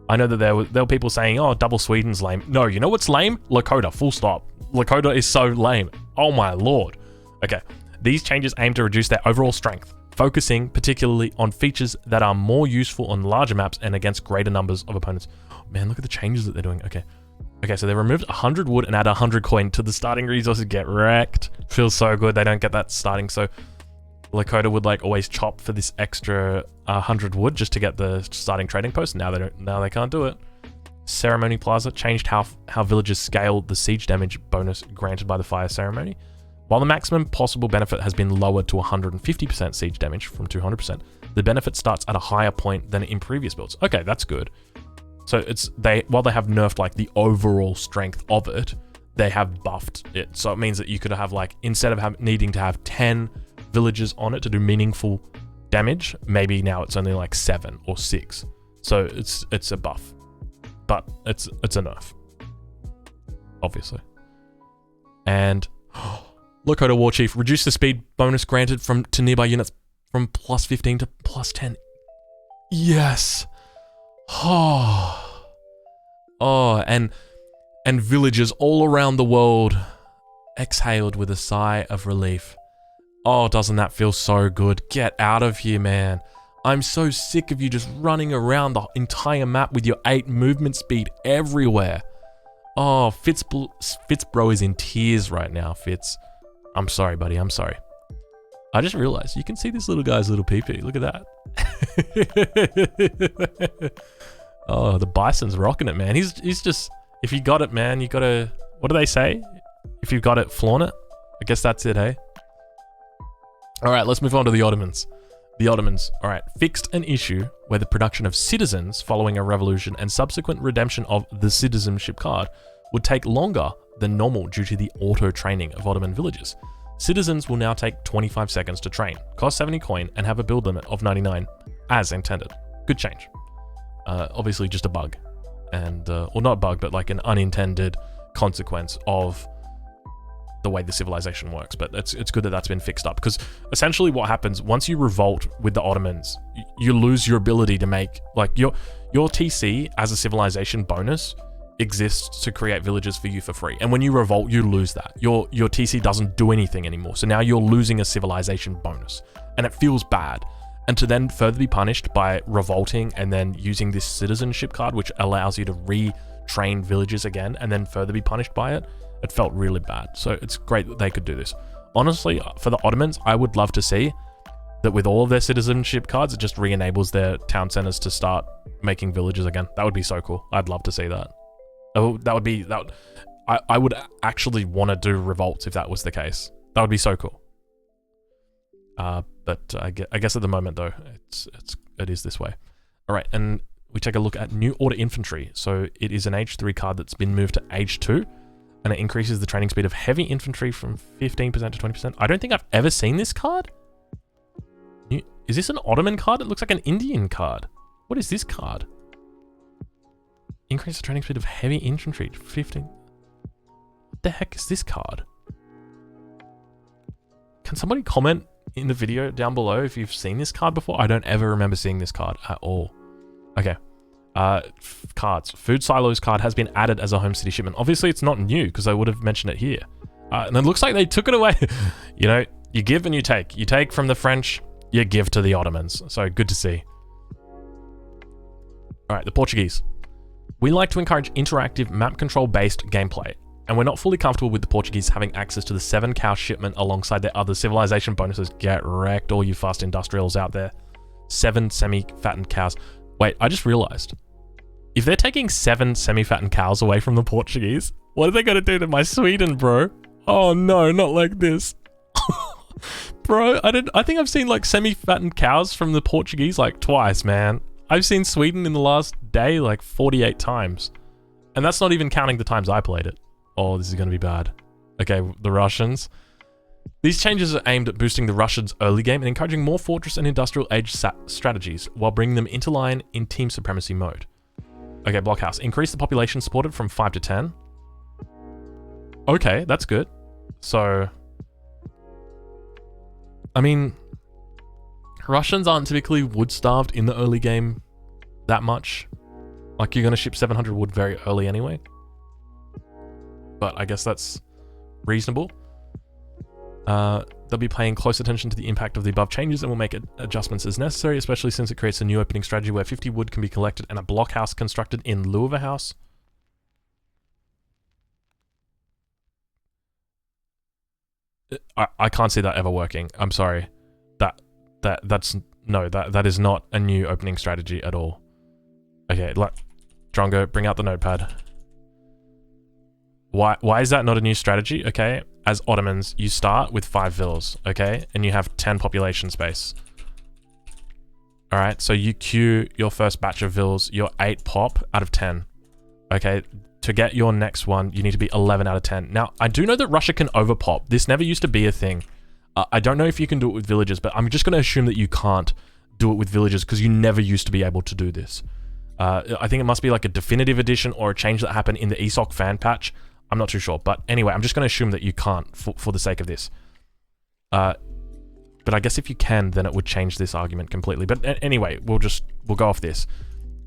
I know that there were people saying, oh, double Sweden's lame. No, you know what's lame? Lakota, full stop. Lakota is so lame. Oh my lord. Okay, these changes aim to reduce their overall strength, focusing particularly on features that are more useful on larger maps and against greater numbers of opponents. Oh, man, look at the changes that they're doing. Okay, so they removed 100 wood and add 100 coin to the starting resources. Get wrecked. Feels so good. They don't get that starting. So Lakota would like always chop for this extra 100 wood just to get the starting trading post. Now they don't. Now they can't do it. Ceremony Plaza changed how villagers scale the siege damage bonus granted by the fire ceremony. While the maximum possible benefit has been lowered to 150% siege damage from 200%, the benefit starts at a higher point than in previous builds. Okay, that's good. So while they have nerfed like the overall strength of it, they have buffed it. So it means that you could have like, instead of needing to have 10 villagers on it to do meaningful damage, maybe now it's only like 7 or 6. So it's a buff, but it's a nerf, obviously. And Lakota War Chief, reduce the speed bonus granted to nearby units from plus 15 to plus 10. Yes. And villagers all around the world exhaled with a sigh of relief. Oh, doesn't that feel so good? Get out of here, man. I'm so sick of you just running around the entire map with your 8 movement speed everywhere. Oh, Fitzbro is in tears right now, Fitz. I'm sorry, buddy. I'm sorry. I just realized you can see this little guy's little pee-pee. Look at that. Oh, the Bison's rocking it, man. He's just, if you got it, man, you gotta, what do they say? If you've got it, flaunt it. I guess that's it, hey? All right, let's move on to the Ottomans. The Ottomans, all right, fixed an issue where the production of citizens following a revolution and subsequent redemption of the citizenship card would take longer than normal due to the auto-training of Ottoman villages. Citizens will now take 25 seconds to train, cost 70 coin, and have a build limit of 99, as intended. Good change. Obviously just a bug. And, or not a bug, but like an unintended consequence of the way the civilization works, but it's good that that's been fixed up, because essentially what happens once you revolt with the Ottomans, you lose your ability to make, like, your TC as a civilization bonus exists to create villages for you for free, and when you revolt, you lose that. Your TC doesn't do anything anymore, so now you're losing a civilization bonus, and it feels bad. And to then further be punished by revolting and then using this citizenship card, which allows you to retrain villages again, and then further be punished by it, it felt really bad. So it's great that they could do this. Honestly, for the Ottomans, I would love to see that with all of their citizenship cards, it just re-enables their town centers to start making villages again. That would be so cool. I'd love to see that. Oh, I would actually want to do revolts if that was the case. That would be so cool. But I guess at the moment though, it is this way. All right, and we take a look at New Order Infantry. So it is an Age 3 card that's been moved to Age 2, and it increases the training speed of heavy infantry from 15% to 20%. I don't think I've ever seen this card. Is this an Ottoman card? It looks like an Indian card. What is this card? Increase the training speed of heavy infantry to 15. What the heck is this card? Can somebody comment in the video down below if you've seen this card before? I don't ever remember seeing this card at all. Okay. Cards. Food Silos card has been added as a home city shipment. Obviously, it's not new because I would have mentioned it here. And it looks like they took it away. You know, you give and you take. You take from the French, you give to the Ottomans. So good to see. All right, the Portuguese. We like to encourage interactive map control based gameplay, and we're not fully comfortable with the Portuguese having access to the 7 cow shipment alongside their other civilization bonuses. Get wrecked, all you fast industrials out there. 7 semi-fattened cows. Wait, I just realized. If they're taking 7 semi-fattened cows away from the Portuguese, what are they going to do to my Sweden, bro? Oh no, not like this. Bro, I think I've seen like semi-fattened cows from the Portuguese like twice, man. I've seen Sweden in the last day like 48 times. And that's not even counting the times I played it. Oh, this is going to be bad. Okay, the Russians. These changes are aimed at boosting the Russians' early game and encouraging more fortress and industrial age strategies while bringing them into line in team supremacy mode. Okay, Blockhouse. Increase the population supported from 5 to 10. Okay, that's good. So, I mean, Russians aren't typically wood-starved in the early game that much. Like, you're going to ship 700 wood very early anyway. But I guess that's reasonable. They'll be paying close attention to the impact of the above changes and will make adjustments as necessary, especially since it creates a new opening strategy where 50 wood can be collected and a blockhouse constructed in lieu of a house. I can't see that ever working. I'm sorry. That is not a new opening strategy at all. Okay, Drongo, bring out the notepad. Why is that not a new strategy? Okay, as Ottomans, you start with 5 villas, okay? And you have 10 population space. All right, so you queue your first batch of villas, you're 8 pop out of 10. Okay, to get your next one, you need to be 11 out of 10. Now, I do know that Russia can overpop. This never used to be a thing. I don't know if you can do it with villages, but I'm just going to assume that you can't do it with villages because you never used to be able to do this. I think it must be like a definitive edition or a change that happened in the ESOC fan patch. I'm not too sure, but anyway, I'm just going to assume that you can't for the sake of this. But I guess if you can, then it would change this argument completely. But anyway, we'll go off this.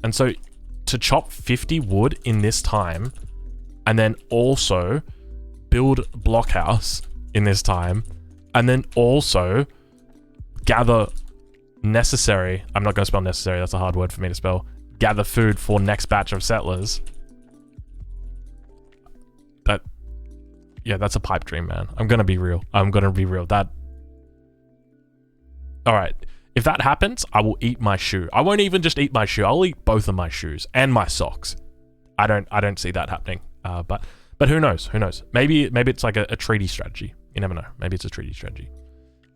And so to chop 50 wood in this time, and then also build blockhouse in this time, and then also gather necessary, I'm not going to spell necessary, that's a hard word for me to spell, gather food for next batch of settlers. Yeah, that's a pipe dream, man. I'm gonna be real. Alright, if that happens, I will eat my shoe. I won't even just eat my shoe, I'll eat both of my shoes and my socks. I don't see that happening. But who knows? Maybe it's like a treaty strategy. You never know. Maybe it's a treaty strategy.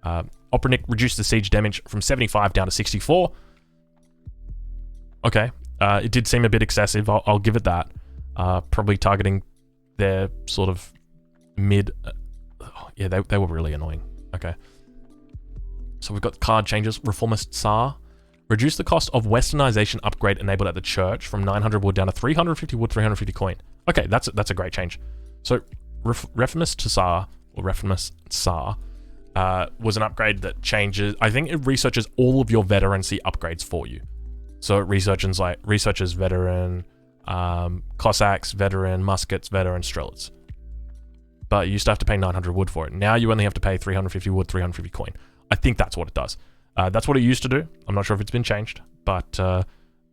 Oprenik reduced the siege damage from 75 down to 64. Okay. It did seem a bit excessive. I'll give it that. Probably targeting their sort of mid... yeah, they were really annoying. Okay. So we've got card changes. Reformist Tsar. Reduce the cost of westernization upgrade enabled at the church from 900 wood down to 350 wood, 350 coin. Okay, that's a great change. So Reformist Tsar or Refimus Tsar, was an upgrade that changes, I think it researches all of your veterancy upgrades for you. So it researches veteran, Cossacks, veteran, muskets, veteran, strelets. But you used to have to pay 900 wood for it. Now you only have to pay 350 wood, 350 coin. I think that's what it does. That's what it used to do. I'm not sure if it's been changed, but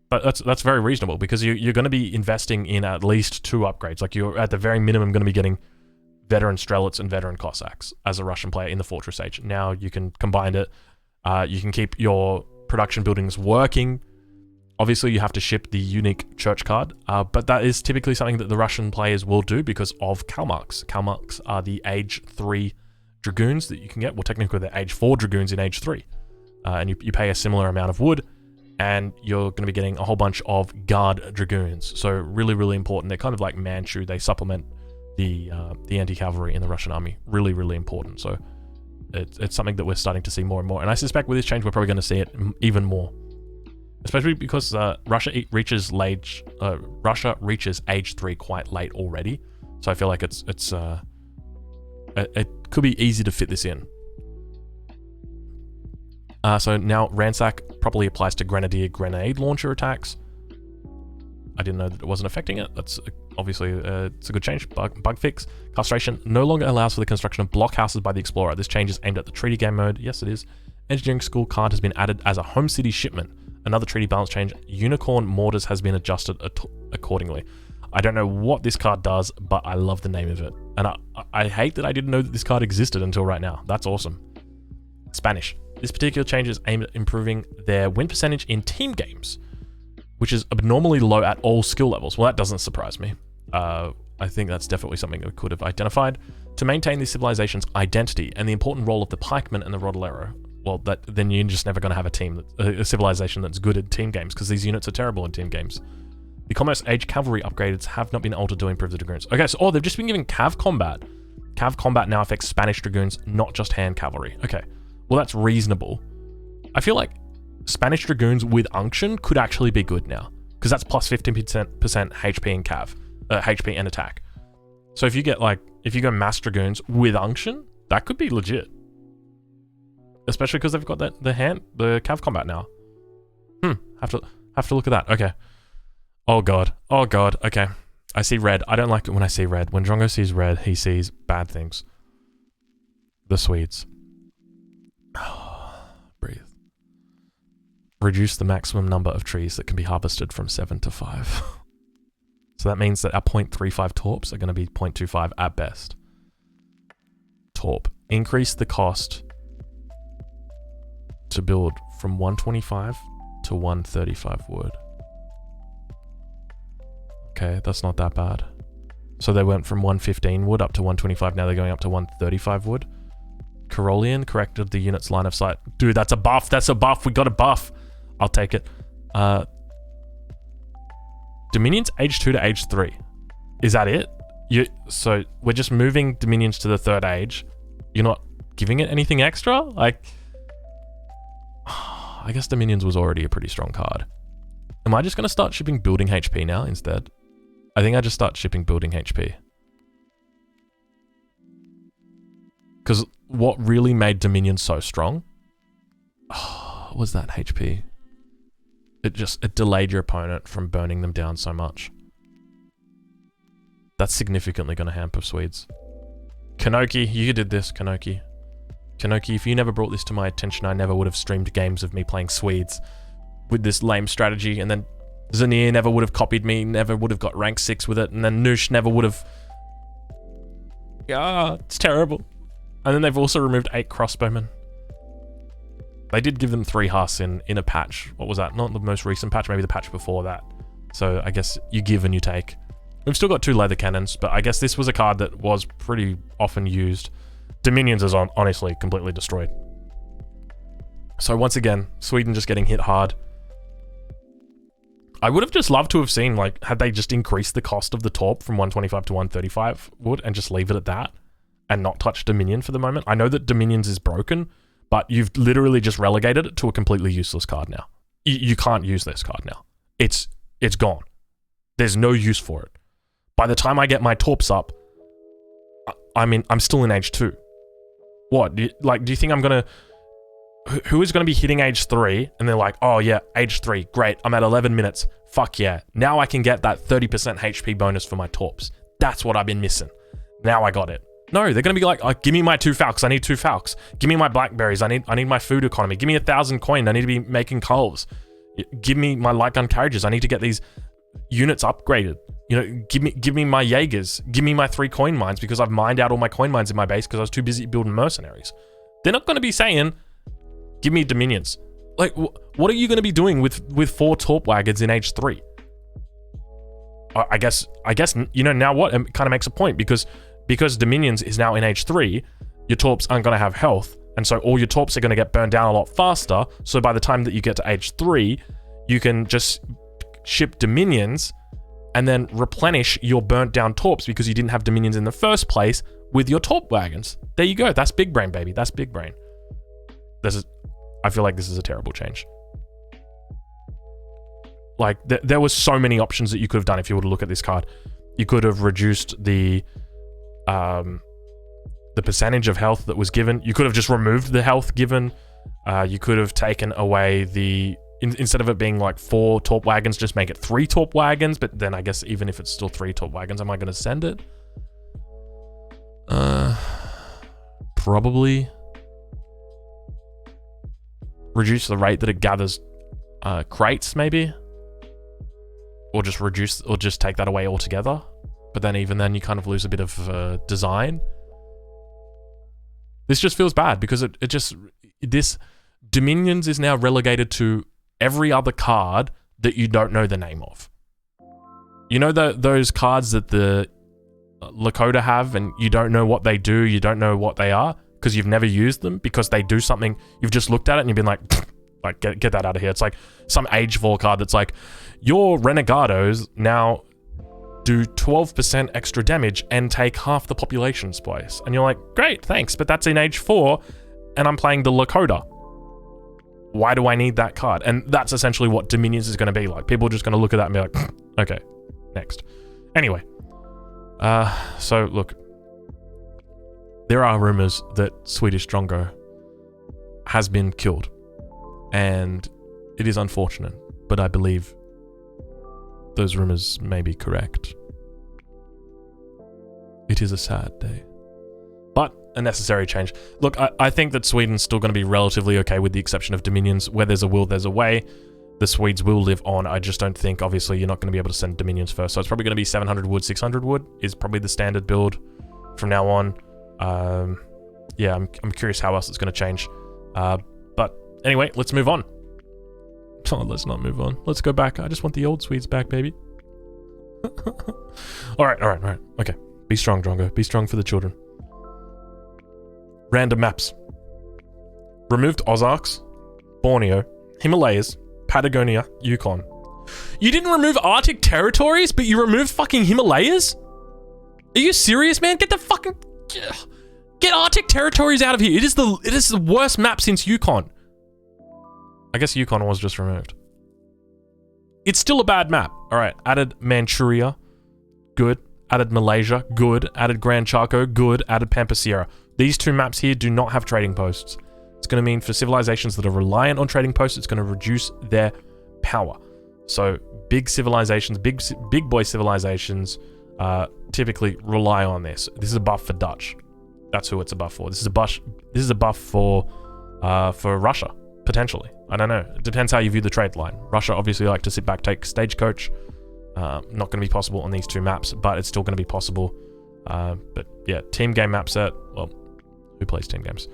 that's very reasonable, because you're going to be investing in at least 2 upgrades. Like, you're at the very minimum going to be getting veteran strelets and veteran Cossacks as a Russian player in the Fortress Age. Now you can combine it. You can keep your production buildings working. Obviously, you have to ship the unique church card, but that is typically something that the Russian players will do because of Kalmarks. Kalmarks are the Age 3 Dragoons that you can get. Well, technically, they're Age 4 Dragoons in Age 3. And you pay a similar amount of wood, and you're going to be getting a whole bunch of Guard Dragoons. So really, really important. They're kind of like Manchu. They supplement the anti-cavalry in the Russian army. Really, really important. So it's something that we're starting to see more and more. And I suspect with this change, we're probably going to see it even more. Especially because Russia reaches Age 3 quite late already. So I feel like it could be easy to fit this in. So now Ransack properly applies to Grenadier grenade launcher attacks. I didn't know that it wasn't affecting it. That's obviously it's a good change. Bug fix. Castration no longer allows for the construction of blockhouses by the Explorer. This change is aimed at the treaty game mode. Yes, it is. Engineering school card has been added as a home city shipment. Another treaty balance change. Unicorn mortars has been adjusted accordingly. I don't know what this card does, but I love the name of it. And I hate that I didn't know that this card existed until right now. That's awesome. Spanish. This particular change is aimed at improving their win percentage in team games, which is abnormally low at all skill levels. Well, that doesn't surprise me. I think that's definitely something that we could have identified. To maintain the civilization's identity and the important role of the pikeman and the rodolero, well, then you're just never going to have a civilization that's good at team games, because these units are terrible in team games. The Commerce Age cavalry upgrades have not been altered to improve the dragoons. Okay, so they've just been giving cav combat. Cav combat now affects Spanish dragoons, not just hand cavalry. Okay, well, that's reasonable. I feel like Spanish dragoons with unction could actually be good now, because that's plus 15% HP and cav, HP and attack. So if you go mass dragoons with unction, that could be legit. Especially because they've got the cav combat now. Have to look at that. Okay. Oh god. Okay. I see red. I don't like it when I see red. When Drongo sees red, he sees bad things. The Swedes. Breathe. Reduce the maximum number of trees that can be harvested from 7 to 5. So that means that our 0.35 torps are going to be 0.25 at best. Torp. Increase the cost to build from 125 to 135 wood. Okay, that's not that bad. So they went from 115 wood up to 125, now they're going up to 135 wood. Carolian corrected the unit's line of sight. Dude, that's a buff, we got a buff. I'll take it. Dominions Age 2 to Age 3. Is that it? So we're just moving Dominions to the 3rd age. You're not giving it anything extra? Like, I guess Dominions was already a pretty strong card. Am I just going to start shipping building HP now instead? I think I just start shipping building HP. Because what really made Dominion so strong was that HP. It delayed your opponent from burning them down so much. That's significantly going to hamper Swedes. Kanoki, you did this, Kanoki. Kanoki, if you never brought this to my attention, I never would have streamed games of me playing Swedes with this lame strategy, and then Zanir never would have copied me, never would have got rank 6 with it, and then Noosh never would have... it's terrible. And then they've also removed 8 crossbowmen. They did give them 3 Huss in a patch. What was that? Not the most recent patch, maybe the patch before that. So I guess you give and you take. We've still got 2 leather cannons, but I guess this was a card that was pretty often used. Dominions is honestly completely destroyed. So once again, Sweden just getting hit hard. I would have just loved to have seen, like, had they just increased the cost of the Torp from 125 to 135 wood and just leave it at that and not touch Dominion for the moment. I know that Dominions is broken, but you've literally just relegated it to a completely useless card now. You can't use this card now. It's gone. There's no use for it. By the time I get my Torps up, I'm still in age 2. What? Do you think I'm gonna... Who is gonna be hitting age 3 and they're like, oh yeah, age 3, great, I'm at 11 minutes. Fuck yeah. Now I can get that 30% HP bonus for my torps. That's what I've been missing. Now I got it. No, they're gonna be like, oh, give me my 2 falcons. I need 2 falcons. Give me my blackberries. I need my food economy. Give me 1,000 coin. I need to be making culves. Give me my light gun carriages. I need to get these units upgraded. You know, give me my Jaegers. Give me my 3 coin mines because I've mined out all my coin mines in my base because I was too busy building mercenaries. They're not gonna be saying, give me dominions. Like, what are you gonna be doing with 4 torp wagons in age 3? I guess, you know, now what? It kind of makes a point because Dominions is now in age 3, your torps aren't going to have health, and so all your torps are going to get burned down a lot faster, so by the time that you get to age 3, you can just ship Dominions and then replenish your burnt down torps because you didn't have Dominions in the first place with your torp wagons. There you go. That's big brain, baby. That's big brain. I feel like this is a terrible change. Like, there was so many options that you could have done if you were to look at this card. You could have reduced the percentage of health that was given. You could have just removed the health given. You could have taken away the... instead of it being like 4 torp wagons, just make it 3 torp wagons. But then I guess even if it's still 3 torp wagons, am I going to send it? Probably. Reduce the rate that it gathers crates, maybe? Or just take that away altogether. But then even then you kind of lose a bit of design. This just feels bad because this Dominions is now relegated to every other card that you don't know the name of. You know those cards that the Lakota have and you don't know what they do, you don't know what they are because you've never used them because they do something, you've just looked at it and you've been like get that out of here. It's like some Age 4 card that's like, your Renegados now do 12% extra damage and take half the population splice. And you're like, great, thanks, but that's in Age 4 and I'm playing the Lakota. Why do I need that card? And that's essentially what Dominions is going to be like. People are just going to look at that and be like, okay, next. Anyway, so look, there are rumors that Swedish Drongo has been killed. And it is unfortunate, but I believe those rumors may be correct. It is a sad day, but a necessary change. Look, I think that Sweden's still going to be relatively okay with the exception of Dominions. Where there's a will, there's a way. The Swedes will live on. I just don't think, obviously, you're not going to be able to send Dominions first. So it's probably going to be 700 wood, 600 wood is probably the standard build from now on. Yeah, I'm curious how else it's going to change. But anyway, let's move on. Oh, let's not move on. Let's go back. I just want the old Swedes back, baby. All right. Okay. Be strong, Drongo. Be strong for the children. Random maps. Removed Ozarks, Borneo, Himalayas, Patagonia, Yukon. You didn't remove Arctic territories, but you removed fucking Himalayas? Are you serious, man? Get the fucking... Get Arctic territories out of here. It is the worst map since Yukon. I guess Yukon was just removed. It's still a bad map. All right, added Manchuria, good. Added Malaysia, good. Added Grand Chaco, good. Added Pampa Sierra. These 2 maps here do not have trading posts. It's going to mean for civilizations that are reliant on trading posts, it's going to reduce their power. So big civilizations, big boy civilizations, typically rely on this. This is a buff for Dutch. That's who it's a buff for. This is a buff for Russia. Potentially. I don't know. It depends how you view the trade line. Russia obviously like to sit back, take Stagecoach. Not going to be possible on these 2 maps, but it's still going to be possible. But yeah, team game map set. Well, who plays team games?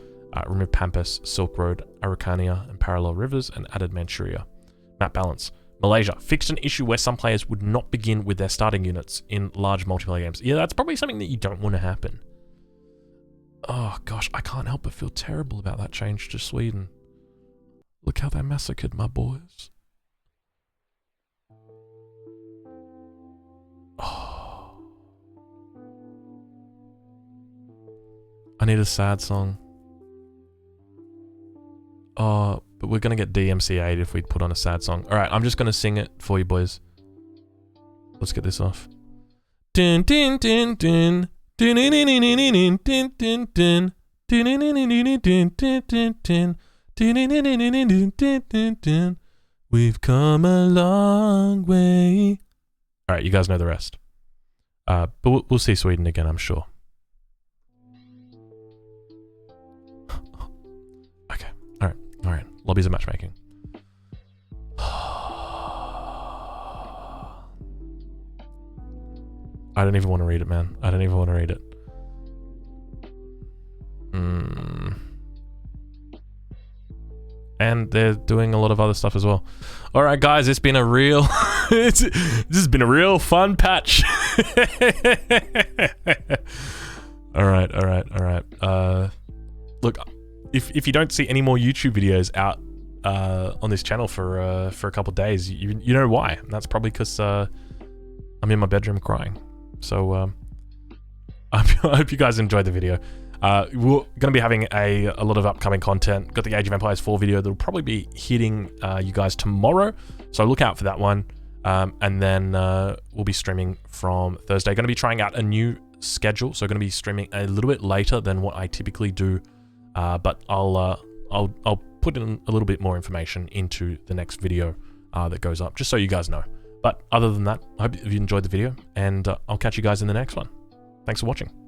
Remove Pampas, Silk Road, Araucania, and Parallel Rivers, and added Manchuria. Map balance. Malaysia. Fixed an issue where some players would not begin with their starting units in large multiplayer games. Yeah, that's probably something that you don't want to happen. Oh gosh, I can't help but feel terrible about that change to Sweden. Look how they massacred my boys. Oh. I need a sad song. Oh, but we're gonna get DMCA'd if we put on a sad song. Alright, I'm just gonna sing it for you boys. Let's get this off. Dun dun dun dun We've come a long way. All right, you guys know the rest. But we'll see Sweden again, I'm sure. Okay, all right. Lobbies of matchmaking. I don't even want to read it, man. I don't even want to read it. And they're doing a lot of other stuff as well. All right, guys, it's been a real, this has been a real fun patch. All right. Look, if you don't see any more YouTube videos out on this channel for a couple of days, you know why. And that's probably because I'm in my bedroom crying. So I hope you guys enjoyed the video. We're going to be having a lot of upcoming content. Got the Age of Empires 4 video that'll probably be hitting you guys tomorrow, so look out for that one. And then we'll be streaming from Thursday. Going to be trying out a new schedule, so going to be streaming a little bit later than what I typically do. But I'll put in a little bit more information into the next video that goes up, just so you guys know. But other than that, I hope you enjoyed the video, and I'll catch you guys in the next one. Thanks for watching.